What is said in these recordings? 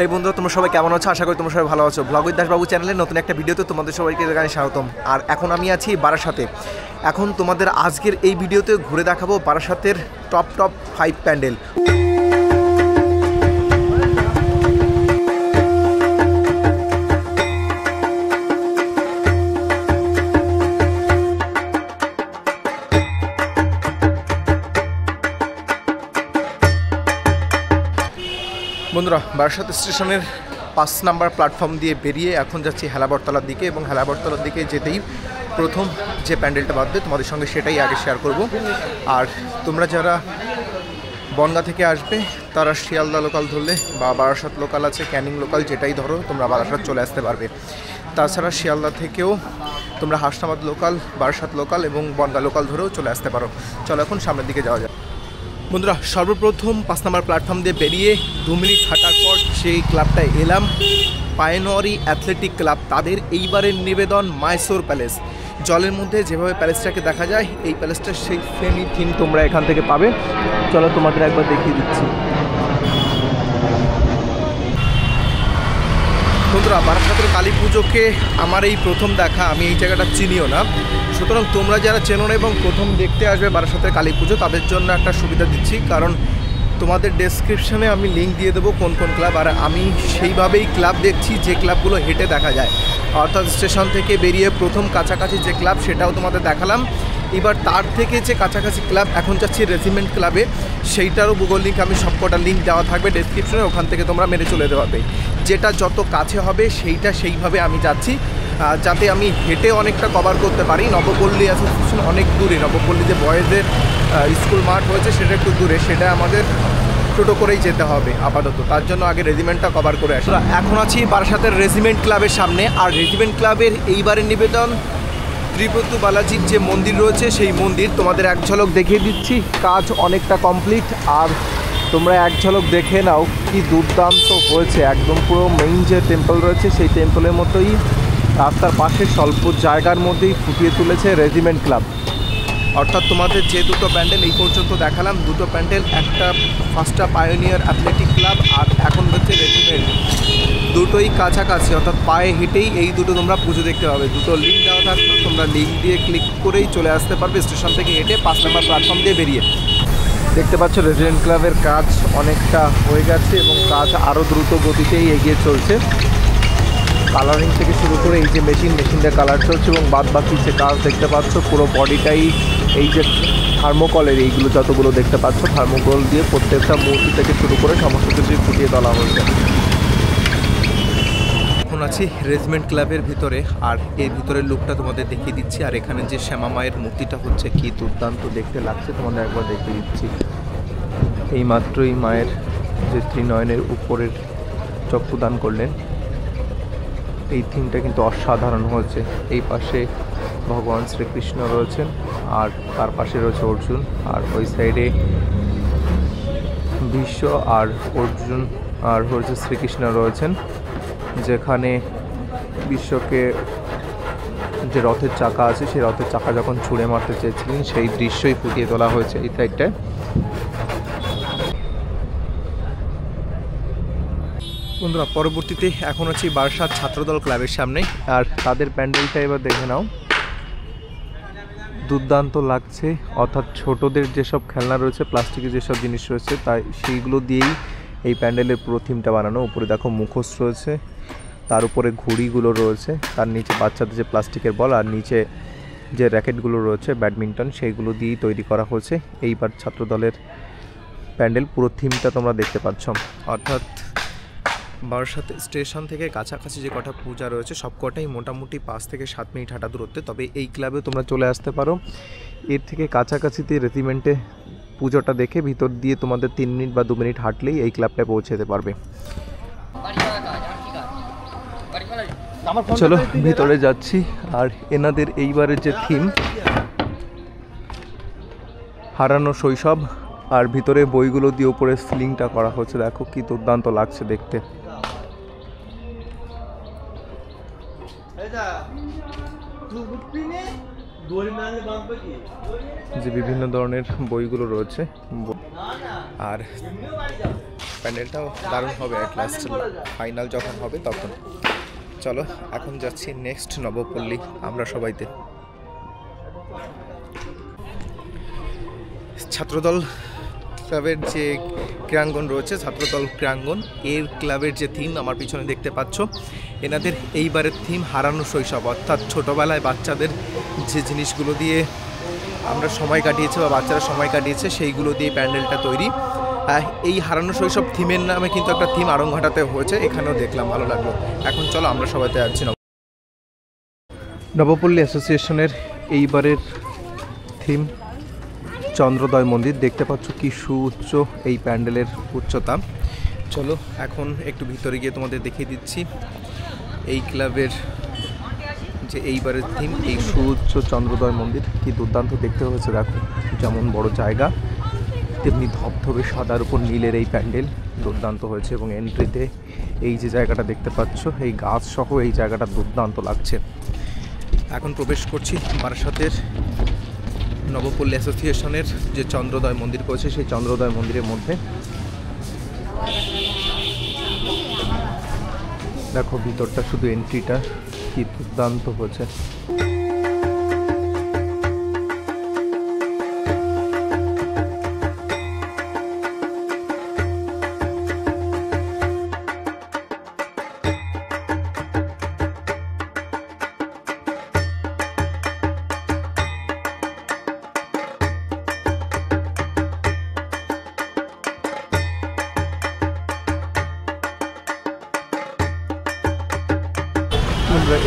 এই বন্ধুরা, তোমরা সবাই কেমন আছো? আশা করি তোমরা সবাই ভালো আছো। ব্লগ উইথ দাসবাবু চ্যানেলের নতুন একটা ভিডিওতে তোমাদের সবাইকে জানাই স্বাগতম। আর এখন আমি আছি বারাসাতে। এখন তোমাদের আজকের এই ভিডিওতে ঘুরে দেখাবো বারাসাতের টপ 5 প্যান্ডেল। বন্ধুরা, বারাসাত স্টেশনের 5 নম্বর প্ল্যাটফর্ম দিয়ে বেরিয়ে এখন যাচ্ছি হেলাবরতলার দিকে, এবং হেলাবরতলার দিকে যেতেই প্রথম যে প্যান্ডেলটা বাঁধবে তোমাদের সঙ্গে সেটাই আগে শেয়ার করব। আর তোমরা যারা বনগাঁ থেকে আসবে তারা শিয়ালদা লোকাল ধরলে বা বারাসাত লোকাল আছে, ক্যানিং লোকাল, যেটাই ধরো তোমরা বারাসাত চলে আসতে পারবে। তাছাড়া শিয়ালদা থেকেও তোমরা হাসনাবাদ লোকাল, বারাসাত লোকাল এবং বনগাঁ লোকাল ধরেও চলে আসতে পারো। চলো এখন সামনের দিকে যাওয়া যায়। বন্ধুরা, সর্বপ্রথম 5 নম্বর প্ল্যাটফর্ম দিয়ে বেরিয়ে 2 মিনিট হাঁটার পর সেই ক্লাবটায় এলাম, পায়োনিয়ার অ্যাথলেটিক ক্লাব। তাদের এইবারের নিবেদন মাইসোর প্যালেস। জলের মধ্যে যেভাবে প্যালেসটাকে দেখা যায়, এই প্যালেসটা সেই সেমই থিম তোমরা এখান থেকে পাবে। চলো তোমাদের একবার দেখিয়ে দিচ্ছি। বন্ধুরা, বারাসাতের কালী পুজোকে আমার এই প্রথম দেখা, আমি এই জায়গাটা চিনিও না। সুতরাং তোমরা যারা চেনো না এবং প্রথম দেখতে আসবে বারাসাতের কালী পুজো, তাদের জন্য একটা সুবিধা দিচ্ছি, কারণ তোমাদের ডেসক্রিপশানে আমি লিঙ্ক দিয়ে দেবো কোন কোন ক্লাব। আর আমি সেইভাবেই ক্লাব দেখছি যে ক্লাবগুলো হেঁটে দেখা যায়, অর্থাৎ স্টেশন থেকে বেরিয়ে প্রথম কাছাকাছি যে ক্লাব সেটাও তোমাদের দেখালাম। এবার তার থেকে যে কাছাকাছি ক্লাব, এখন যাচ্ছি রেজিমেন্ট ক্লাবে, সেইটারও গুগল লিঙ্ক, আমি সবকটা লিঙ্ক দেওয়া থাকবে ডেসক্রিপশনে, ওখান থেকে তোমরা মেরে চলে যেতে পারবে। যেটা যত কাছে হবে সেইটা সেইভাবে আমি যাচ্ছি, যাতে আমি হেঁটে অনেকটা কভার করতে পারি। নবপল্লী অ্যাসোসিয়েশন অনেক দূরে, নবপল্লী যে বয়েজের স্কুল মাঠ হয়েছে সেটা একটু দূরে, সেটা আমাদের টোটো করেই যেতে হবে আপাতত। তার জন্য আগে রেজিমেন্টটা কভার করে আসি। এখন আছি বারাসাতের রেজিমেন্ট ক্লাবের সামনে। আর রেজিমেন্ট ক্লাবের এইবারের নিবেদন ত্রিপুরা বালাজির যে মন্দির রয়েছে সেই মন্দির তোমাদের এক ঝলক দেখিয়ে দিচ্ছি। কাজ অনেকটা কমপ্লিট, আর তোমরা এক ঝলক দেখে নাও কি দুর্দান্ত হয়েছে। একদম পুরো মেইন যে টেম্পল রয়েছে সেই টেম্পলের মতোই রাস্তার পাশে স্বল্প জায়গার মধ্যেই ফুটিয়ে তুলেছে রেজিমেন্ট ক্লাব। অর্থাৎ তোমাদের যে দুটো প্যান্ডেল এই পর্যন্ত দেখালাম, দুটো প্যান্ডেল, একটা ফার্স্টটা পায়োনিয়ার অ্যাথলেটিক ক্লাব আর এখন হচ্ছে রেজিমেন্ট, দুটোই কাছাকাছি, অর্থাৎ পায়ে হেঁটেই এই দুটো তোমরা পুজো দেখতে পাবে। দুটো লিঙ্ক দেওয়া থাকলো, তোমরা লিঙ্ক দিয়ে ক্লিক করেই চলে আসতে পারবে স্টেশন থেকে হেঁটে 5 নম্বর প্ল্যাটফর্ম দিয়ে বেরিয়ে। দেখতে পাচ্ছ রেজিমেন্ট ক্লাবের কাজ অনেকটা হয়ে গেছে এবং কাজ আরও দ্রুত গতিতেই এগিয়ে চলছে। কালারিং থেকে শুরু করে এই যে মেশিনটা কালার চলছে, এবং বাদ বাকি যে কাজ দেখতে পাচ্ছ পুরো বডিটাই এই যে থার্মোকলের এইগুলো যতগুলো দেখতে পাচ্ছ, থার্মোকল দিয়ে প্রত্যেকটা মূর্তি থেকে শুরু করে সমস্ত কিছুই ফুটিয়ে তোলা হয়েছে। এখন আছি রেজিমেন্ট ক্লাবের ভিতরে, আর এর ভিতরের লুকটা তোমাদের দেখিয়ে দিচ্ছি। আর এখানে যে শ্যামা মায়ের মূর্তিটা হচ্ছে কি দুর্দান্ত দেখতে লাগছে, তোমাদের একবার দেখিয়ে দিচ্ছি। এই মাত্রই মায়ের যে ত্রিনয়নের উপরের চক্ষুদান করলেন, এই থিমটা কিন্তু অসাধারণ হয়েছে। এই পাশে ভগবান শ্রীকৃষ্ণ রয়েছেন, আর তার পাশে রয়েছে অর্জুন, আর ওই সাইডে ভীষ্ম আর অর্জুন আর হচ্ছে শ্রীকৃষ্ণ রয়েছেন, যেখানে বিশ্বকে যে রথের চাকা আছে সেই রথের চাকা যখন ছুঁড়ে মারতে চেয়েছিলেন সেই দৃশ্যই ফুটিয়ে তোলা হয়েছে এই সাইডটায়। বন্ধুরা, পরবর্তীতে এখন আছি বারাসাত ছাত্রদল ক্লাবের সামনে, আর তাদের প্যান্ডেলটা এবার দেখে নাও, দুর্দান্ত লাগছে। অর্থাৎ ছোটদের যেসব খেলনা রয়েছে, প্লাস্টিকের যেসব জিনিস রয়েছে, তাই সেইগুলো দিয়েই এই প্যান্ডেলের পুরো থিমটা বানানো। উপরে দেখো মুখোশ রয়েছে, তার উপরে ঘুড়িগুলো রয়েছে, তার নিচে বাচ্চাদের যে প্লাস্টিকের বল, আর নিচে যে র্যাকেটগুলো রয়েছে ব্যাডমিন্টন, সেইগুলো দিয়েই তৈরি করা হয়েছে এইবার ছাত্রদলের প্যান্ডেল। পুরো থিমটা তোমরা দেখতে পাচ্ছ। অর্থাৎ বারাসাত স্টেশন থেকে কাছাকাছি যে কটা পূজা রয়েছে সব কটাই মোটামুটি 5 থেকে 7 মিনিট হাঁটা দূরত্বে। তবে এই ক্লাবে তোমরা চলে আসতে পারো। এর থেকে কাছাকাছিতে রেজিমেন্টে পুজোটা দেখে ভিতর দিয়ে তোমাদের 3 মিনিট বা 2 মিনিট হাঁটলেই এই ক্লাবটায় পৌঁছে যেতে পারবে। চলো ভিতরে যাচ্ছি। আর এনাদের এইবারের যে থিম, হারানো শৈশব, আর ভিতরে বইগুলো দিয়ে উপরে সিলিংটা করা হচ্ছে, দেখো কি দুর্দান্ত লাগছে দেখতে। যে বিভিন্ন ধরনের বইগুলো রয়েছে, আর প্যান্ডেলটাও দারুণ হবে অ্যাট লাস্ট, ফাইনাল যখন হবে তখন। চলো এখন যাচ্ছি নেক্সট নবপল্লী আমরা সবাইতে। ছাত্রদল ক্লাবের যে ক্রীড়াঙ্গন রয়েছে, ছাত্রদল ক্রীড়াঙ্গন, এর ক্লাবের যে থিম আমার পিছনে দেখতে পাচ্ছ, এনাদের এইবারের থিম হারানো শৈশব, অর্থাৎ ছোটোবেলায় বাচ্চাদের যে জিনিসগুলো দিয়ে আমরা সময় কাটিয়েছি বা বাচ্চারা সময় কাটিয়েছে সেইগুলো দিয়ে প্যান্ডেলটা তৈরি। এই হারানো শৈশব থিমের নামে কিন্তু একটা থিম আড়ংঘাটাতে হয়েছে, এখানেও দেখলাম, ভালো লাগলো। এখন চলো আমরা সবাইতে যাচ্ছি নবপল্লী অ্যাসোসিয়েশনের এইবারের থিম চন্দ্রোদয় মন্দির। দেখতে পাচ্ছ কি সুউচ্চ এই প্যান্ডেলের উচ্চতা। চলো এখন একটু ভিতরে গিয়ে তোমাদের দেখিয়ে দিচ্ছি এই ক্লাবের যে এইবারের থিম, এই সুউচ্চ চন্দ্রোদয় মন্দির। কি দুর্দান্ত দেখতে হয়েছে দেখো, যেমন বড় জায়গা তেমনি ধবধবে সাদার উপর নীলের এই প্যান্ডেল দুর্দান্ত হয়েছে। এবং এন্ট্রিতে এই যে জায়গাটা দেখতে পাচ্ছ, এই গাছ সহ এই জায়গাটা দুর্দান্ত লাগছে। এখন প্রবেশ করছি বারাসাতের নবপল্লী অ্যাসোসিয়েশনের যে চন্দ্রোদয় মন্দির করেছে সেই চন্দ্রোদয় মন্দিরের মধ্যে। দেখো ভিতরটা, শুধু এন্ট্রিটা কি দুর্দান্ত হয়েছে।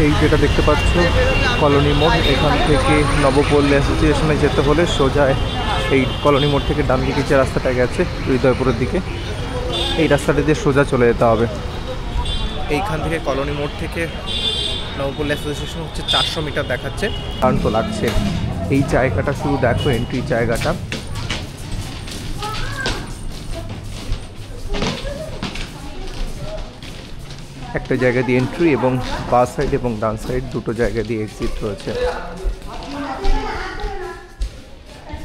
এই যেটা দেখতে পাচ্ছ কলোনি মোড়, এখান থেকে নবপল্লী অ্যাসোসিয়েশনে যেতে হলে সোজা এই কলোনি মোড় থেকে ডান দিকে যে রাস্তাটা গেছে হৃদয়পুরের দিকে, এই রাস্তাটা দিয়ে সোজা চলে যেতে হবে। এইখান থেকে কলোনি মোড় থেকে নবপল্লী অ্যাসোসিয়েশন হচ্ছে 400 মিটার দেখাচ্ছে। কারণ তো লাগছে এই জায়গাটা, শুধু দেখো এন্ট্রি জায়গাটা। একটা জায়গা দিয়ে এন্ট্রি এবং বাঁ সাইড এবং ডান সাইড দুটো জায়গা দিয়ে এক্সিট রয়েছে।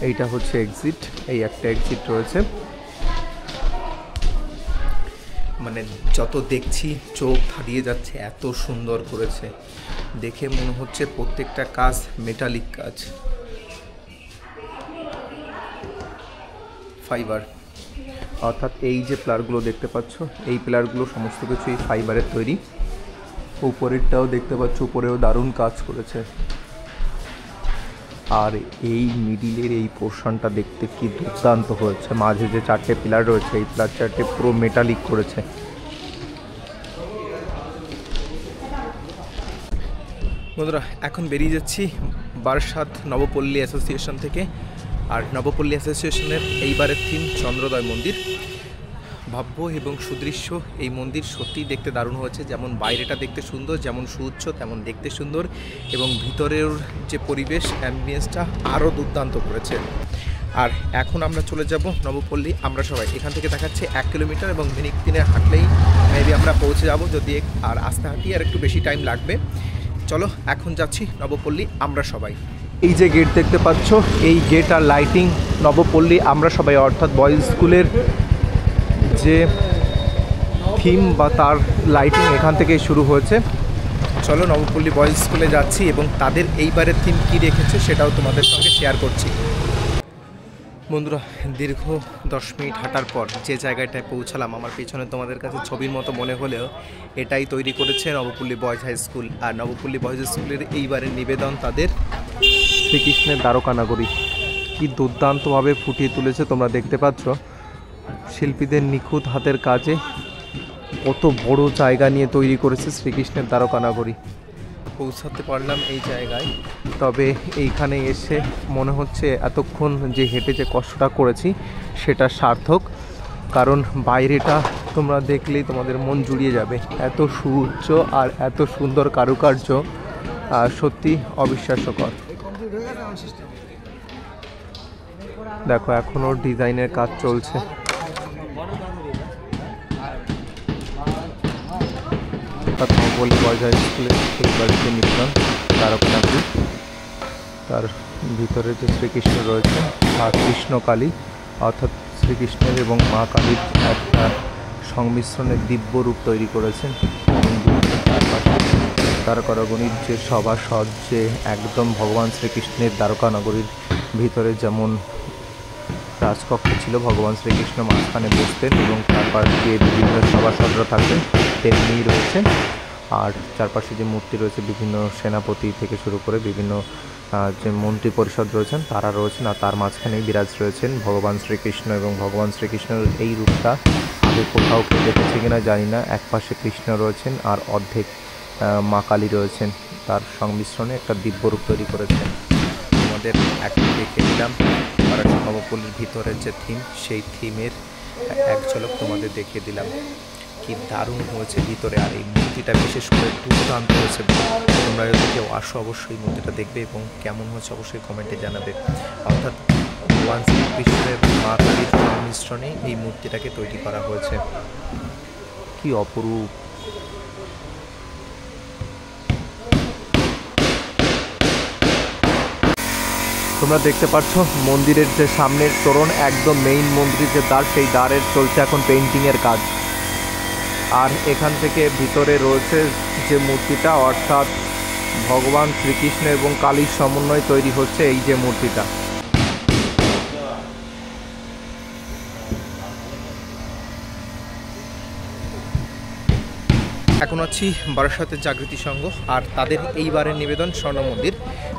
এইটা হচ্ছে এক্সিট, এই একটা এক্সিট রয়েছে। মানে যত দেখছি চোখ ধাঁধিয়ে যাচ্ছে, এত সুন্দর করেছে, দেখে মনে হচ্ছে প্রত্যেকটা কাজ মেটালিক কাজ, ফাইবার। অর্থাৎ এই যে প্লারগুলো দেখতে পাচ্ছ, এই প্লারগুলো সমস্ত কিছুই ফাইবারের তৈরি। উপরেরটাও দেখতে পাচ্ছ, উপরেও দারুণ কাজ করেছে। আর এই মিডিলের এই পোর্শনটা দেখতে কি দুর্দান্ত হয়েছে। মাঝে যে 4টে পিলার রয়েছে, এই পিলার 4টে পুরো মেটালিক করেছে। বন্ধুরা এখন বেরিয়ে যাচ্ছি বারাসাত নবপল্লী অ্যাসোসিয়েশন থেকে। আর নবপল্লী অ্যাসোসিয়েশনের এইবারের থিম চন্দ্রোদয় মন্দির। ভাব্য এবং সুদৃশ্য এই মন্দির সত্যিই দেখতে দারুণ হয়েছে। যেমন বাইরেটা দেখতে সুন্দর, যেমন সুউচ্চ তেমন দেখতে সুন্দর, এবং ভিতরের যে পরিবেশ অ্যাম্বিয়েন্সটা আরও দুর্দান্ত করেছে। আর এখন আমরা চলে যাব নবপল্লী আমরা সবাই। এখান থেকে দেখাচ্ছে 1 কিলোমিটার এবং মিনিট 3 হাঁটলেই মেবি আমরা পৌঁছে যাব, যদি আর আস্তে হাঁটি আর একটু বেশি টাইম লাগবে। চলো এখন যাচ্ছি নবপল্লী আমরা সবাই। এই যে গেট দেখতে পাচ্ছ, এই গেট আর লাইটিং নবপল্লী আমরা সবাই অর্থাৎ বয়েজ স্কুলের যে থিম বা তার লাইটিং এখান থেকেই শুরু হয়েছে। চলো নবপল্লী বয়েজ স্কুলে যাচ্ছি এবং তাদের এইবারের থিম কী রেখেছে সেটাও তোমাদের সঙ্গে শেয়ার করছি। বন্ধুরা দীর্ঘ 10 মিনিট হাঁটার পর যে জায়গাটায় পৌঁছালাম, আমার পেছনে তোমাদের কাছে ছবির মতো মনে হলেও এটাই তৈরি করেছে নবপল্লী বয়েজ হাই স্কুল। আর নবপল্লী বয়েজ স্কুলের এইবারের নিবেদন তাদের শ্রীকৃষ্ণের দ্বারকা নগরী। কি দুর্দান্তভাবে ফুটিয়ে তুলেছে তোমরা দেখতে পাচ্ছ। শিল্পীদের নিখুঁত হাতের কাজে কত বড় জায়গা নিয়ে তৈরি করেছে শ্রীকৃষ্ণের দ্বারকা নগরী। পৌঁছাতে পারলাম এই জায়গায়, তবে এইখানে এসে মনে হচ্ছে এতক্ষণ যে হেঁটে যে কষ্টটা করেছি সেটা সার্থক। কারণ বাইরেটা তোমরা দেখলেই তোমাদের মন জুড়িয়ে যাবে। এত সুউচ্চ আর এত সুন্দর কারুকার্য, সত্যি অবিশ্বাস্যকর। দেখো এখনও ডিজাইনের কাজ চলছে। নবপল্লী বয়েজ হাই স্কুলের এইবার যে নিবেদন দ্বারকা নগরী, তার ভিতরে যে শ্রীকৃষ্ণ রয়েছে আর কৃষ্ণকালী, অর্থাৎ শ্রীকৃষ্ণের এবং মা কালীর একটা সংমিশ্রণের দিব্য রূপ তৈরি করেছেন। দ্বারকানগরীর যে সভাসদ, যে একদম ভগবান শ্রীকৃষ্ণের দ্বারকানগরীর ভিতরে যেমন রাজকক্ষ ছিল, ভগবান শ্রীকৃষ্ণ মাঝখানে বসতেন এবং তারপর যে বিভিন্ন সভাসদরা থাকতেন তেমনি রয়েছে। আর চারপাশে যে মূর্তি রয়েছে বিভিন্ন সেনাপতি থেকে শুরু করে বিভিন্ন যে মন্ত্রী পরিষদ রয়েছেন তারা রয়েছেন, আর তার মাঝখানেই বিরাজ রয়েছেন ভগবান শ্রীকৃষ্ণ। এবং ভগবান শ্রীকৃষ্ণের এই রূপটা আগে কোথাও কেউ দেখেছে কিনা জানি না। এক পাশে কৃষ্ণ রয়েছেন আর অর্ধেক মা কালী রয়েছেন, তার সংমিশ্রণে একটা দিব্যরূপ তৈরি করেছেন। আমাদের এখন দেখে নিলাম নবপল্লীর ভিতরের যে থিম, সেই থিমের এক ঝলক তোমাদের দেখিয়ে দিলাম। কি দারুণ হয়েছে ভিতরে, আর এই মূর্তিটা বিশেষ করে দুর্দান্ত হয়েছে। তোমরা যদি কেউ আসো অবশ্যই মূর্তিটা দেখবে এবং কেমন হয়েছে অবশ্যই কমেন্টে জানাবে। অর্থাৎ ভগবান শ্রীকৃষ্ণের মা কালীর সংমিশ্রণে এই মূর্তিটাকে তৈরি করা হয়েছে। কি অপরূপ! তোমরা দেখতে পাচ্ছ মন্দিরের যে সামনের তোরণ, একদম মেইন মন্দিরের যে দ্বার, সেই দ্বারের চলছে এখন পেইন্টিংয়ের কাজ। আর এখান থেকে ভিতরে রয়েছে যে মূর্তিটা, অর্থাৎ ভগবান শ্রীকৃষ্ণ এবং কালীর সমন্বয় তৈরি হচ্ছে এই যে মূর্তিটা। এখন আছি বারাসাতের জাগৃতি সংঘ, আর তাদের এইবারের নিবেদন স্বর্ণ মন্দির।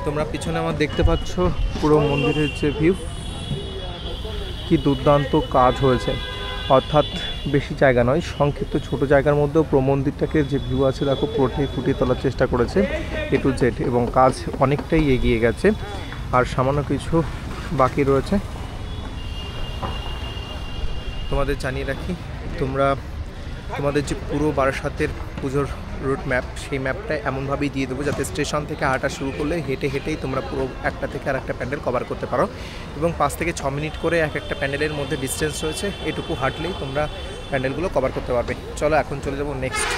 তোমরা পিছনে আমার দেখতে পাচ্ছ পুরো মন্দিরের যে ভিউ, কি দুর্দান্ত কাজ হয়েছে। অর্থাৎ বেশি জায়গা নয়, সংক্ষিপ্ত ছোট জায়গার মধ্যেও পুরো মন্দিরটাকে যে ভিউ আছে দেখো পুরোটাই ফুটিয়ে তোলার চেষ্টা করেছে A to Z, এবং কাজ অনেকটাই এগিয়ে গেছে আর সামান্য কিছু বাকি রয়েছে। তোমাদের জানিয়ে রাখি, তোমাদের যে পুরো বারাসাতের পুজোর রুট ম্যাপ, সেই ম্যাপটা এমনভাবেই দিয়ে দেবো যাতে স্টেশন থেকে হাঁটা শুরু করলে হেঁটে হেঁটেই তোমরা পুরো একটা থেকে আর একটা প্যান্ডেল কভার করতে পারো। এবং 5 থেকে 6 মিনিট করে এক একটা প্যান্ডেলের মধ্যে ডিস্টেন্স রয়েছে, এটুকু হাঁটলেই তোমরা প্যান্ডেলগুলো কভার করতে পারবে। চলো এখন চলে যাবো নেক্সট।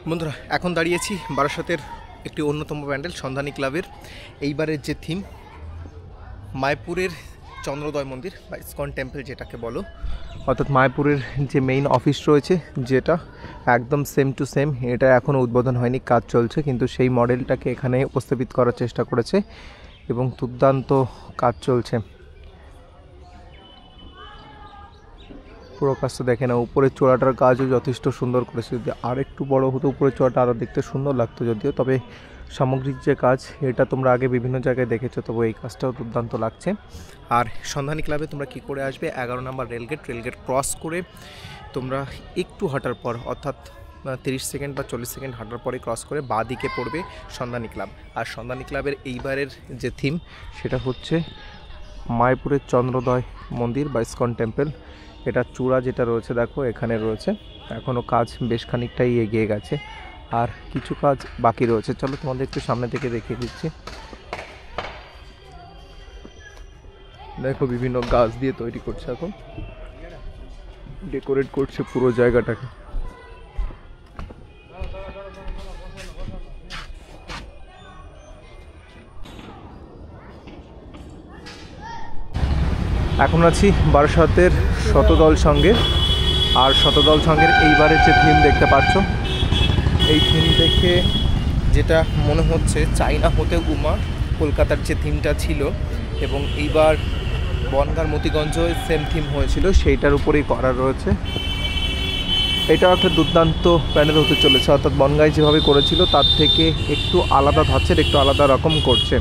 বন্ধুরা, এখন দাঁড়িয়েছি বারাসাতের একটি অন্যতম প্যান্ডেল সন্ধানী ক্লাবের। এইবারের যে থিম, মায়াপুরের চন্দ্রোদয় মন্দির বা ইসকন টেম্পল যেটাকে বলো, অর্থাৎ মায়াপুরের যে মেইন অফিস রয়েছে যেটা একদম সেম টু সেম, এটা এখনও উদ্বোধন হয়নি, কাজ চলছে, কিন্তু সেই মডেলটাকে এখানে উপস্থাপিত করার চেষ্টা করেছে এবং দুর্দান্ত কাজ চলছে। পুরো কাজটা দেখে না, উপরের চূড়াটার কাজও যথেষ্ট সুন্দর করেছে। যদি আর একটু বড় হতো উপরের চূড়াটা আরও দেখতে সুন্দর লাগতো যদিও, তবে সামগ্রিক যে কাজ এটা তোমরা আগে বিভিন্ন জায়গায় দেখেছো, তবে এই কাজটাও দুর্দান্ত লাগছে। আর সন্ধানী ক্লাবে তোমরা কি করে আসবে, 11 নম্বর রেলগেট ক্রস করে তোমরা একটু হাঁটার পর, অর্থাৎ 30 সেকেন্ড বা 40 সেকেন্ড হাঁটার পরে ক্রস করে বাঁ দিকে পড়বে সন্ধানী ক্লাব। আর সন্ধানী ক্লাবের এইবারের যে থিম সেটা হচ্ছে মায়াপুরের চন্দ্রোদয় মন্দির বা ইসকন টেম্পল। এটা চূড়া যেটা রয়েছে দেখো এখানে রয়েছে, এখনও কাজ বেশ খানিকটাই এগিয়ে গেছে আর কিছু কাজ বাকি রয়েছে। চলো তোমাদের একটু সামনে থেকে দেখিয়ে দিচ্ছি। দেখো বিভিন্ন গাছ দিয়ে তৈরি করছে, এখন ডেকোরেট করছে পুরো জায়গাটাকে। এখন আছি বারাসাতের শতদল সঙ্গে, আর শতদল সঙ্গের এইবারের যে থিম দেখতে পাচ্ছ, এই থিম দেখে যেটা মনে হচ্ছে চাইনা হতে উমা কলকাতার যে থিমটা ছিল, এবং এইবার বনগাঁর মতিগঞ্জ সেম থিম হয়েছিল, সেইটার উপরেই করা রয়েছে। এটা একটা দুর্দান্ত প্যান্ডেল হতে চলেছে, অর্থাৎ বনগাঁয় যেভাবে করেছিল তার থেকে একটু আলাদা ধাঁচের, একটু আলাদা রকম করছে।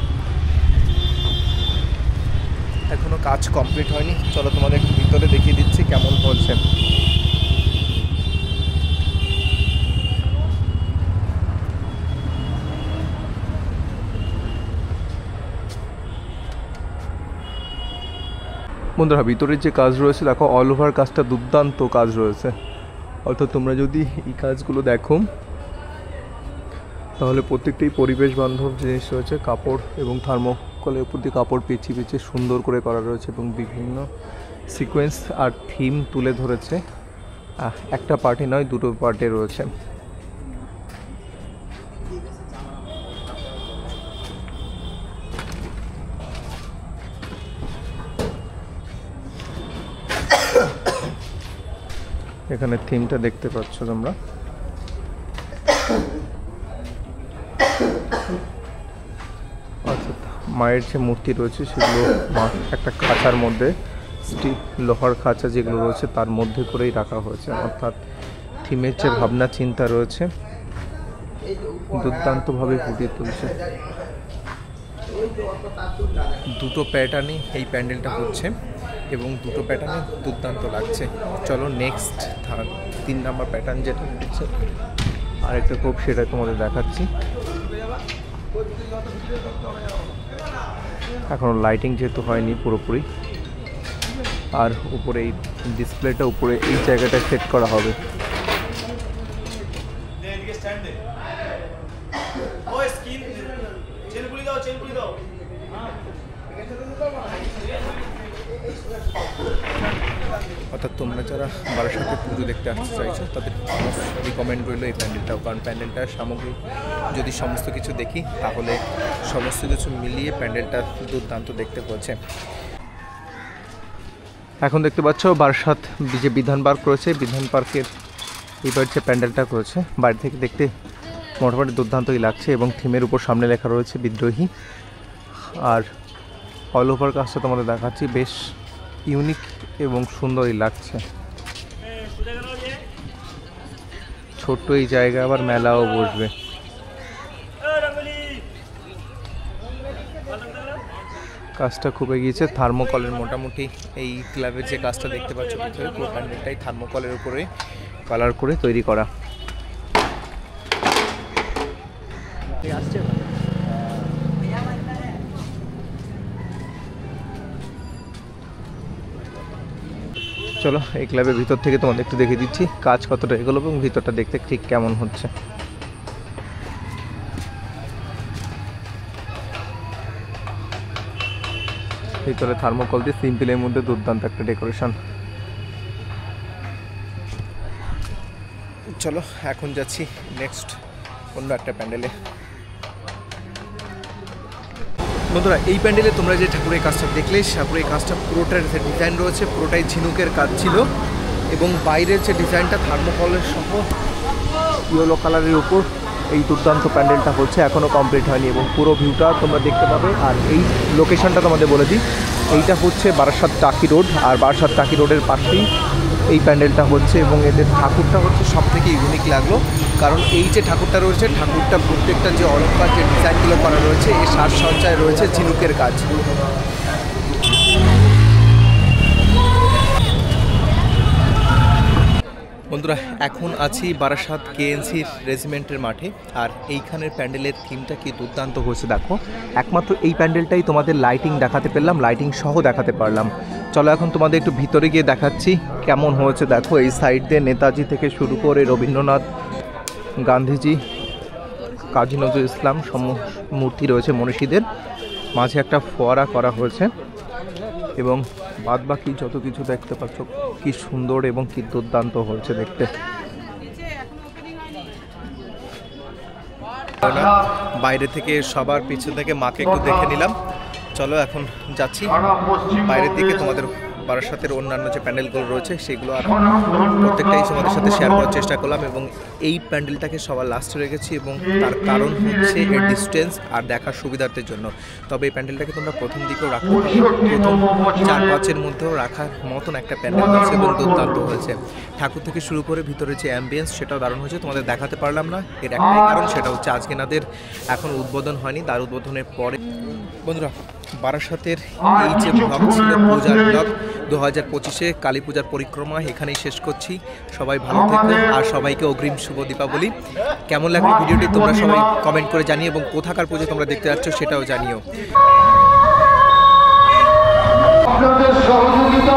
এখনও কাজ কমপ্লিট হয়নি, চলো তোমাদের একটু ভিতরে দেখিয়ে দিচ্ছি কেমন হচ্ছে। বন্ধুরা, ভিতরের যে কাজ রয়েছে দেখো, অল ওভার কাজটা দুর্দান্ত কাজ রয়েছে। অর্থাৎ তোমরা যদি এই কাজগুলো দেখো তাহলে প্রত্যেকটাই পরিবেশ বান্ধব জিনিস রয়েছে। কাপড় এবং থার্মোকলের উপর দিয়ে কাপড় পেঁচিয়ে পেঁচিয়ে সুন্দর করে করা রয়েছে এবং বিভিন্ন সিকোয়েন্স আর থিম তুলে ধরেছে। একটা পার্টে নয়, দুটো পার্টে রয়েছে। এখানে থিমটা দেখতে পাচ্ছ তোমরা। অর্থাৎ মায়ের যে মূর্তি রয়েছে সেগুলো একটা খাঁচার মধ্যে, স্টিল লোহার খাঁচা যেগুলো রয়েছে তার মধ্যে করেই রাখা হয়েছে। অর্থাৎ থিমের যে ভাবনা চিন্তা রয়েছে দুর্দান্তভাবে ফুটিয়ে তুলছে। দুটো প্যাটার্নই এই প্যান্ডেলটা হচ্ছে এবং দুটো প্যাটার্নে দুর্দান্ত লাগছে। চলো নেক্সট 3 নম্বর প্যাটার্ন যেটা হচ্ছে আরেকটা খুব, সেটা তোমাদের দেখাচ্ছি। এখনো লাইটিং যেহেতু হয়নি পুরোপুরি, আর উপরে এই ডিসপ্লেটা উপরে এই জায়গাটায় সেট করা হবে। অর্থাৎ তোমরা যারা বারাসাতে পুজো দেখতে আসতে চাইছো তাদের রিকমেন্ড রইল এই প্যান্ডেলটাও, কারণ প্যান্ডেলটার সামগ্রী যদি সমস্ত কিছু দেখি তাহলে সমস্ত কিছু মিলিয়ে প্যান্ডেলটা দুর্দান্ত দেখতে পাচ্ছে। এখন দেখতে পাচ্ছ বারাসাত যে বিধান পার্ক রয়েছে, বিধান পার্কের এইবার যে প্যান্ডেলটা করেছে বাইরে থেকে দেখতে মোটামুটি দুর্দান্তই লাগছে এবং থিমের উপর সামনে লেখা রয়েছে বিদ্রোহী। আর অল ওভার কাজটা তোমাদের দেখাচ্ছি, বেশ ইউনিক এবং সুন্দরই লাগছে। ছোট্ট এই জায়গা আবার মেলাও বসবে। কাজটা খুব এগিয়েছে, থার্মোকলের মোটামুটি এই ক্লাবের যে কাজটা দেখতে পাচ্ছ ভিতরে পুরো প্যান্ডেলটাই থার্মোকলের উপরে কালার করে তৈরি করা। চলো এই ক্লাবের ভিতর থেকে তোমাদের একটু দেখিয়ে দিচ্ছি কাজ কতটা এগোলো এবং ভিতরটা দেখতে ঠিক কেমন হচ্ছে। ভিতরে থার্মোকল দিয়ে সিম্পলের মধ্যে দুর্দান্ত একটা ডেকোরেশন। চলো এখন যাচ্ছি নেক্সট অন্য একটা প্যান্ডেলে। বন্ধুরা এই প্যান্ডেলে তোমরা যে ঠাকুরের কাজটা দেখলে, ঠাকুরের কাজটা পুরোটার যে ডিজাইন রয়েছে পুরোটাই ঝিনুকের কাজ ছিল এবং বাইরের যে ডিজাইনটা থার্মোকলের সহ ইয়েলো কালারের উপর এই দুর্দান্ত প্যান্ডেলটা হচ্ছে, এখনও কমপ্লিট হয়নি এবং পুরো ভিউটা তোমরা দেখতে পাবে। আর এই লোকেশনটা তোমাদের বলে দিই, এইটা হচ্ছে বারাসাত টাকি রোড, আর বারাসাত টাকি রোডের পাশেই এই প্যান্ডেলটা হচ্ছে এবং এদের ঠাকুরটা হচ্ছে সব থেকে ইউনিক লাগলো, কারণ এই যে ঠাকুরটা রয়েছে ঠাকুরটা প্রত্যেকটা যে অলঙ্কার যে ডিজাইনগুলো করা রয়েছে এই সাজসজ্জায় রয়েছে ঝিনুকের কাজ। বন্ধুরা এখন আছি বারাসাত কেএনসির রেজিমেন্টের মাঠে, আর এইখানের প্যান্ডেলের থিমটা কি দুর্দান্ত হয়েছে দেখো। একমাত্র এই প্যান্ডেলটাই তোমাদের লাইটিং দেখাতে পারলাম, লাইটিং সহ দেখাতে পারলাম। চলো এখন তোমাদের একটু ভিতরে গিয়ে দেখাচ্ছি কেমন হয়েছে। দেখো এই সাইড দিয়ে নেতাজি থেকে শুরু করে রবীন্দ্রনাথ, গান্ধীজি, কাজী নজরুল ইসলাম মূর্তি রয়েছে মনীষীদের, মাঝে একটা ফোয়ারা করা হয়েছে এবং বাদ বাকি যত কিছু দেখতে পাচ্ছ কি সুন্দর এবং কি দুর্দান্ত হয়েছে দেখতে। বাইরে থেকে সবার পিছন থেকে মাকে একটু দেখে নিলাম। চলো এখন যাচ্ছি বাইরের দিকে, তোমাদের বারাসাতের অন্যান্য যে প্যান্ডেলগুলো রয়েছে সেগুলো আর প্রত্যেকটাই তোমাদের সাথে শেয়ার করার চেষ্টা করলাম এবং এই প্যান্ডেলটাকে সবার লাস্টে রেখেছি এবং তার কারণ হচ্ছে এর ডিস্টেন্স আর দেখার সুবিধার্থের জন্য। তবে এই প্যান্ডেলটাকে তোমরা প্রথম দিকেও রাখতে পারো, প্রথম 4-5-এর মধ্যেও রাখার মতন একটা প্যান্ডেল হয়েছে এবং দুর্দান্ত হয়েছে। ঠাকুর থেকে শুরু করে ভিতরে যে অ্যাম্বিয়েন্স সেটাও দারুণ হয়েছে, তোমাদের দেখাতে পারলাম না এর একটাই কারণ, সেটা হচ্ছে আজকে নাদের এখন উদ্বোধন হয়নি, তার উদ্বোধনের পরে। বন্ধুরা বারাসাতের এই যে ব্লগ ছিল পূজার ব্লগ 2025-এ কালী পূজার পরিক্রমা এখানেই শেষ করছি। সবাই ভালো থেকো আর সবাইকে অগ্রিম শুভ দীপাবলি। কেমন লাগলো ভিডিওটি তোমরা সবাই কমেন্ট করে জানিও এবং কোথাকার পুজো তোমরা দেখতে যাচ্ছ সেটাও জানিও। আপনাদের সহযোগিতা